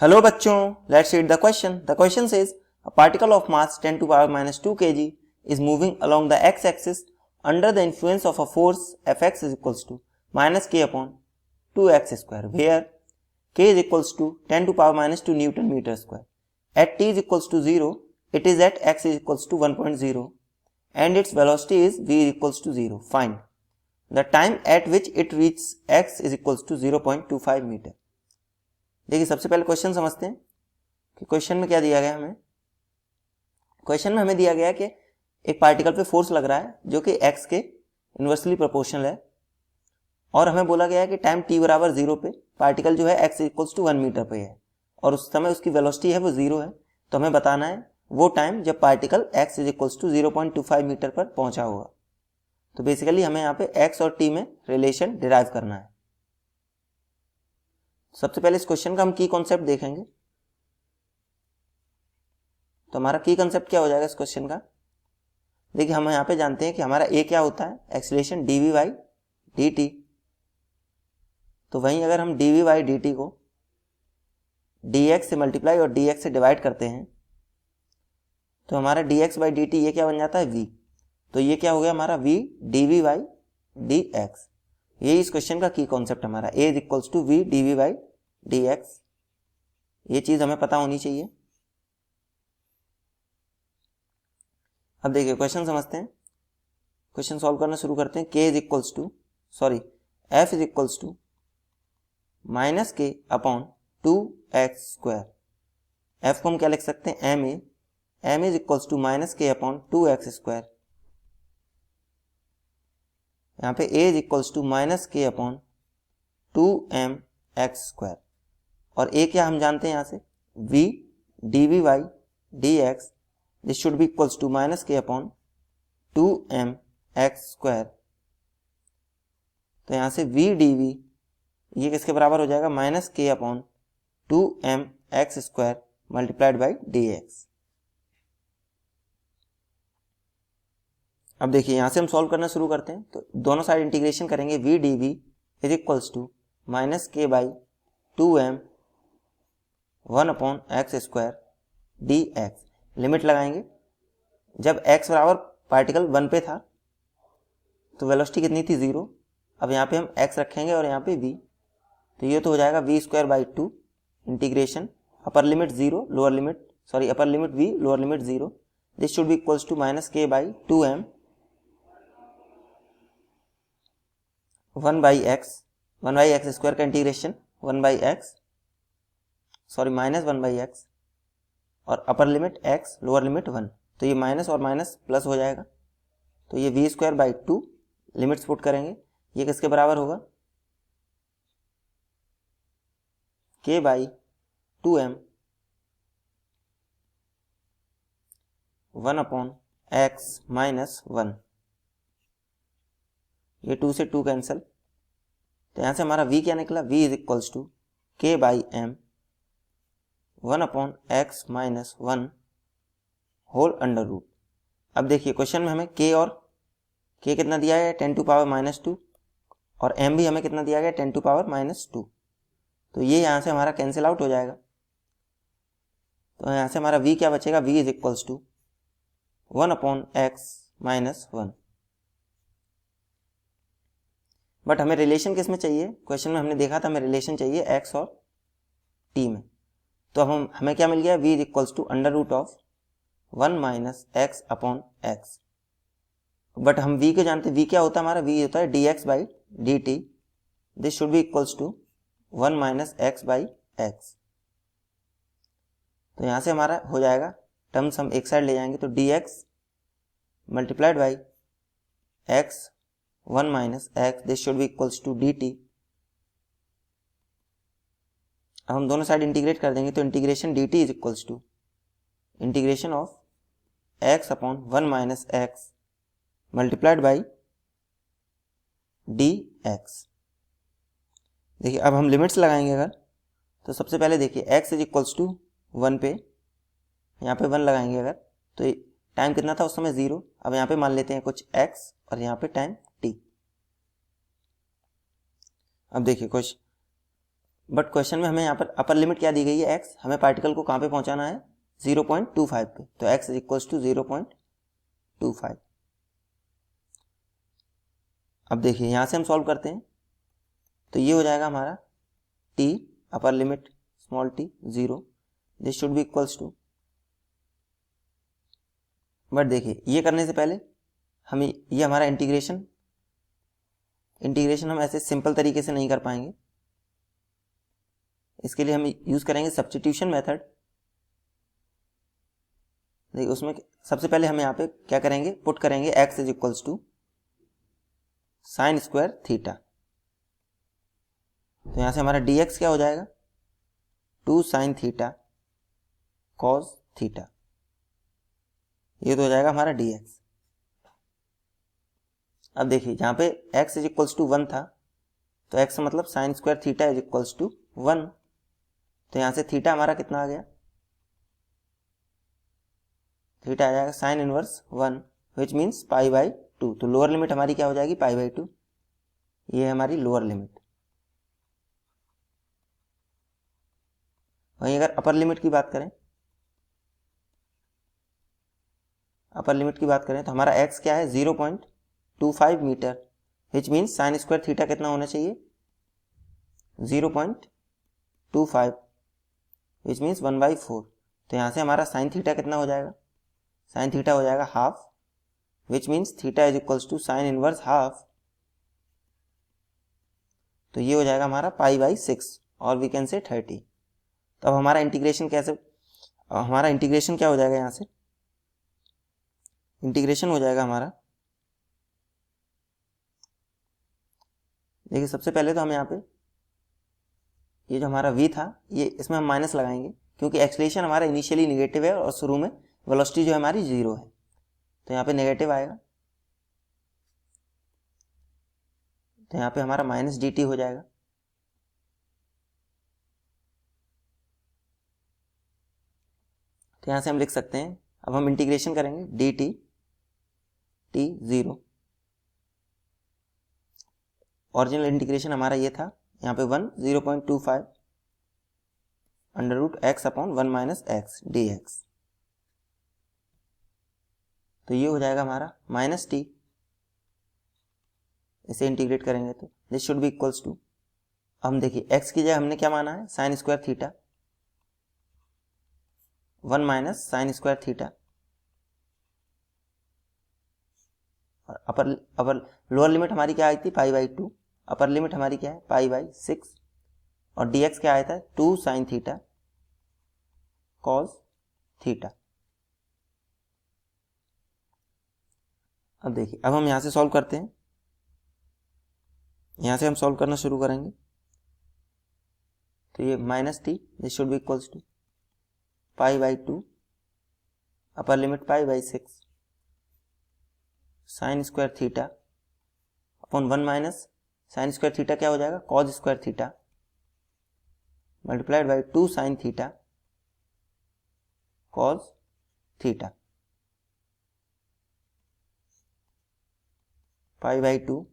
Hello बच्चों, let's read the question. The question says a particle of mass 10 to power minus 2 kg is moving along the x-axis under the influence of a force Fx is equals to minus k upon 2x square, where k is equals to 10 to power minus 2 Newton meter square. At t is equals to 0, it is at x is equals to 1.0 and its velocity is v is equals to 0. Find the time at which it reaches x is equals to 0.25 meter. देखिए सबसे पहले question समझते हैं कि question में क्या दिया गया हमें। क्वेश्चन में हमें दिया गया कि एक पार्टिकल पे फोर्स लग रहा है जो कि x के इन्वर्सली प्रोपोर्शनल है और हमें बोला गया है कि टाइम t बराबर 0 पे पार्टिकल जो है x इक्वल्स टू 1 मीटर पे है और उस समय उसकी वेलोसिटी है वो 0 है। तो हमें बताना है वो टाइम जब particle x equals to 0.25 metre पर पहुंचा होगा। तो बेसिकली हमें यहाँ पे x और t में रिलेशन डिराइव करना है। सबसे पहले इस क्वेश्चन का हम की कॉन्सेप्ट देखेंगे। तो हमारा की कॉन्सेप्ट क्या हो जाएगा इस क्वेश्चन का। देखिए हम यहाँ पे जानते हैं कि हमारा ए क्या होता है, एक्सीलरेशन dv बाई dt। तो वहीं अगर हम dv बाई dt को dx से मल्टीप्लाई और dx से डिवाइड करते हैं तो हमारा dx बाई dt ये क्या बन जाता है v। तो ये क्या हो गया हमारा v dv बाई dx। ये इस क्वेश्चन का की कॉन्सेप्ट हमारा a is equals to v dv by dx। ये चीज हमें पता होनी चाहिए। अब देखिए क्वेश्चन समझते हैं, क्वेश्चन सॉल्व करना शुरू करते हैं। f is equals to minus k upon 2x square. f को हम क्या लिख सकते हैं, m is equals to minus k upon 2x square. यहाँ पे a is equals to minus k upon 2mx square और a क्या हम जानते हैं यहाँ से v dv by dx। This should be equals to minus k upon 2mx square. तो यहाँ से v dv ये किसके बराबर हो जाएगा, minus k upon 2mx square multiplied by dx। अब देखिए यहाँ से हम सॉल्व करना शुरू करते हैं। तो दोनों साइड इंटीग्रेशन करेंगे। v dv is equals to minus k by 2m 1 upon x square dx। Limit लगाएंगे। जब x बराबर पार्टिकल 1 पे था तो वेलोसिटी कितनी थी 0। अब यहाँ पे हम x रखेंगे और यहाँ पे v। तो ये तो हो जाएगा v square by 2 integration upper limit 0 lower limit upper limit v lower limit 0। This should be equals to minus k by 2m 1 by x square का integration 1 by x minus 1 by x और upper limit x lower limit 1। तो ये minus और minus plus हो जाएगा। तो ये v square by 2 limits put करेंगे। ये किसके बराबर होगा, k by 2m 1 upon x minus 1। ये 2 से 2 कैंसिल। तो यहाँ से हमारा v क्या निकला, v is equals to k by m 1 upon x minus 1 whole under root. अब देखिए क्वेश्चन में हमें k और k कितना दिया है 10 टू पावर माइनस 2 और m भी हमें कितना दिया गया 10 टू पावर माइनस 2। तो ये यहाँ से हमारा कैंसिल आउट हो जाएगा। तो यहाँ से हमारा v क्या बचेगा, v is equals to 1 upon x minus 1। But हमें रिलेशन किस में चाहिए, क्वेश्चन में हमने देखा था हमें रिलेशन चाहिए x और t में। तो हमें क्या मिल गया, v is equals to under root of 1 minus x upon x. But हम v को जानते हैं, v क्या होता है हमारा, v होता है dx by dt। This should be equals to 1 minus x by x. तो यहाँ से हमारा हो जाएगा टर्म्स हम एक साइड ले जाएंगे तो dx multiplied by x 1 minus x. This should be equals to dt। अब हम दोनों साइड इंटीग्रेट कर देंगे तो integration dt is equals to integration of x upon 1 minus x multiplied by dx। देखिए अब हम लिमिट्स लगाएंगे अगर, तो सबसे पहले देखिए x इज इक्वल्स टू 1 पे यहाँ पे 1 लगाएंगे अगर, तो टाइम कितना था उस समय 0। अब यहाँ पे मान लेते हैं कुछ x और यहाँ पे टाइम t। अब देखिए कुछ बट क्वेश्चन में हमें यहाँ पर अपर लिमिट क्या दी गई है, x, हमें पार्टिकल को कहाँ पे पहुंचाना है, 0.25 पे, तो x इज इक्वल्स टू 0.25। अब देखिए यहाँ से हम सॉल्व करते हैं, तो ये हो जाएगा हमारा t upper limit small t 0, this should be equals to, but देखिए ये करने से पहले हमें ये हमारा इंटीग्रेशन हम ऐसे सिंपल तरीके से नहीं कर पाएंगे, इसके लिए हम यूज करेंगे सब्स्टिट्यूशन मेथड। देखिए उसमें सबसे पहले हम यहाँ पे क्या करेंगे, पुट करेंगे x is equals to sine square theta, तो यहाँ से हमारा dx क्या हो जाएगा, 2 साइन थीटा कॉस थीटा, ये तो हो जाएगा हमारा dx। अब देखिए जहाँ पे x इज इक्वल्स टू 1 था, तो x मतलब sine square theta is equals to 1, तो यहाँ से थीटा हमारा कितना आ गया, थीटा आ जाएगा sine inverse 1 which means pi by 2, तो लोअर लिमिट हमारी क्या हो जाएगी, पाई बाई 2, ये है हमारी लोअर लिमिट। वहीं अगर अपर लिमिट की बात करें, तो हमारा x क्या है, 0.25 metre, which means sine square theta कितना होना चाहिए, 0.25 विच मीन्स 1/4, तो यहाँ से हमारा साइन थीटा कितना हो जाएगा, साइन थीटा हो जाएगा half, which means theta is equals to sine inverse half, तो ये हो जाएगा हमारा पाई बाई 6 और वी कैन से 30। तो अब हमारा इंटीग्रेशन क्या हो जाएगा, यहाँ से इंटीग्रेशन हो जाएगा हमारा, देखिए सबसे पहले तो हम यहाँ पे ये जो हमारा v था, ये इसमें हम माइनस लगाएंगे क्योंकि एक्सलेशन हमारा इनिशियली नेगेटिव है और शुरू में वेलोसिटी जो है हमारी 0 है, तो यहाँ पे नेगेटिव आएगा, तो यहाँ पे हमारा माइनस dt हो जाएगा, तो यहाँ से हम लिख सकते हैं, अब हम इंटीग्रेशन करेंगे dt t 0, ओरिजिनल इंटीग्रेशन हमारा ये था, यहाँ पे 1 0.25 under root x upon 1 minus x dx, तो ये हो जाएगा हमारा माइनस t, इसे इंटीग्रेट करेंगे तो this should be equals to, हम देखिए x की जगह हमने क्या माना है, sine square theta, 1 minus sine square theta, और अपर लोअर लिमिट हमारी क्या आई थी, पाई बाई 2, अपर लिमिट हमारी क्या है, पाई बाई 6, और dx क्या आया था, 2 साइन थीटा कॉस थीटा। अब देखिए अब हम यहाँ से सॉल्व करते हैं, यहाँ से हम सॉल्व करना शुरू करेंगे, तो ये minus t, this should be equals to pi by 2 upper limit pi by 6 sine square theta upon 1 minus sine square theta क्या हो जाएगा, cos square theta multiplied by 2 sine theta cos theta, pi by 2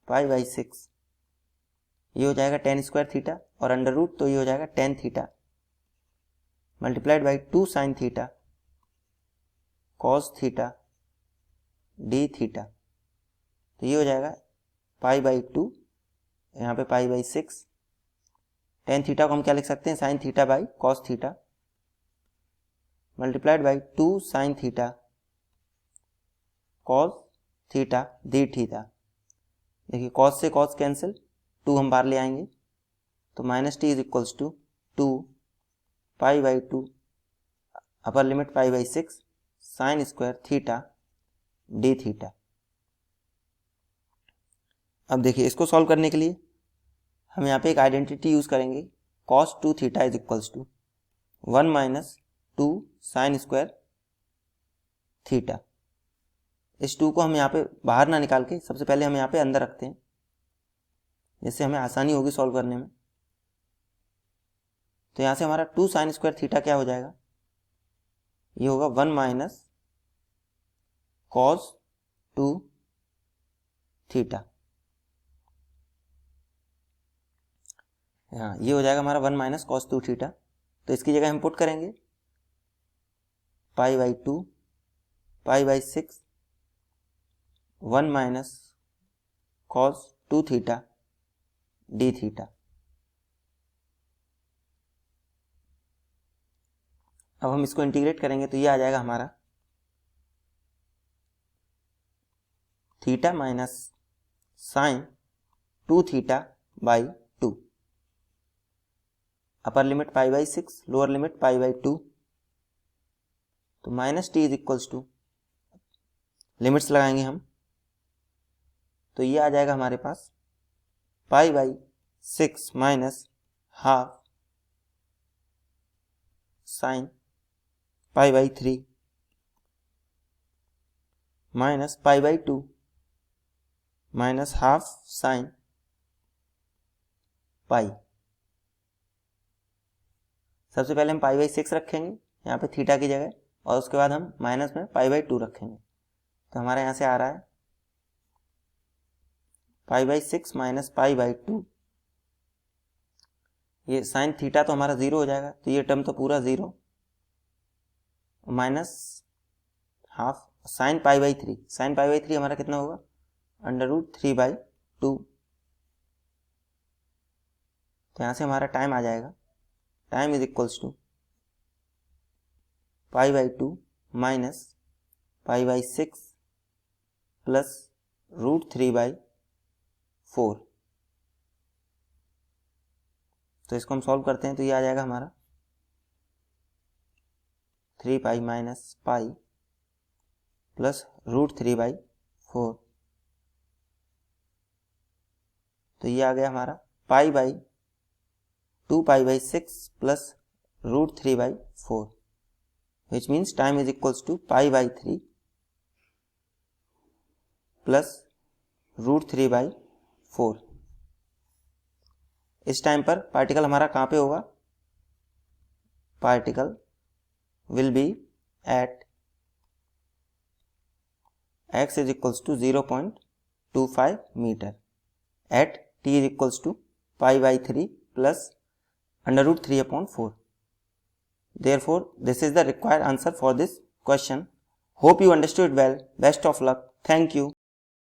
pi by 6, ये हो जाएगा tan square theta और under root, तो ये हो जाएगा tan theta multiplied by 2 sine theta cos theta d theta, तो ये हो जाएगा पाई बाई 2, यहाँ पे पाई बाई 6, टेन थीटा को हम क्या लिख सकते हैं, sine theta by cos theta multiplied by 2 sine theta cos theta d theta, देखिए कॉस से कॉस कैंसिल, 2 हम बाहर ले आएंगे, तो minus t is equals to 2 pi by 2 upper limit pi by 6 sine square theta d theta. अब देखिए इसको सॉल्व करने के लिए हम यहाँ पे एक आइडेंटिटी यूज करेंगे, cos 2 थीटा is equals to 1 minus 2 sine square theta. इस 2 को हम यहाँ पे बाहर ना निकाल के सबसे पहले हम यहाँ पे अंदर रखते हैं, जिससे हमें आसानी होगी सॉल्व करने में। तो यहाँ से हमारा 2 साइन स्क्वायर थीटा क्या हो जाएगा, ये होगा 1 माइनस कॉस 2 थीटा। हाँ ये हो जाएगा हमारा 1 माइनस कॉस 2 थीटा। तो इसकी जगह हम पुट करेंगे पाई by 2 pi by 6 1 minus cos 2 theta d theta. अब हम इसको इंटीग्रेट करेंगे तो ये आ जाएगा हमारा theta minus sine 2 theta by 2, upper limit pi by 6 lower limit pi by 2, तो minus t is equals to limits लगाएंगे हम, तो ये आ जाएगा हमारे पास pi by 6 minus half sine pi by 3 minus pi by 2 minus half sine pi. सबसे पहले हम पाई बाई 6 रखेंगे यहाँ पे थीटा की जगह, और उसके बाद हम माइनस में पाई बाई 2 रखेंगे। तो हमारे यहाँ से आ रहा है पाई बाई 6 माइनस पाई बाई 2, ये साइन थीटा तो हमारा 0 हो जाएगा, तो ये टर्म तो पूरा 0, minus half sine pi by 3, sign pi by 3 हमारा कितना होगा अंडर रूट 3 बाई 2। तो यहाँ से हमारा टाइम आ जाएगा, time is equals to pi by 2 minus pi by 6 plus root 3 by 4। तो इसको हम सॉल्व करते हैं तो ये आ जाएगा हमारा 3 pi minus pi plus root 3 by 4। तो ये आ गया हमारा pi by 2 pi by 6 plus root 3 by 4, which means time is equals to pi by 3 plus root 3 by 4। इस टाइम पर पार्टिकल हमारा कहाँ पे होगा, particle will be at x is equals to 0.25 metre at t is equals to pi by 3 plus under root 3 upon 4. Therefore, this is the required answer for this question. Hope you understood well. Best of luck. Thank you.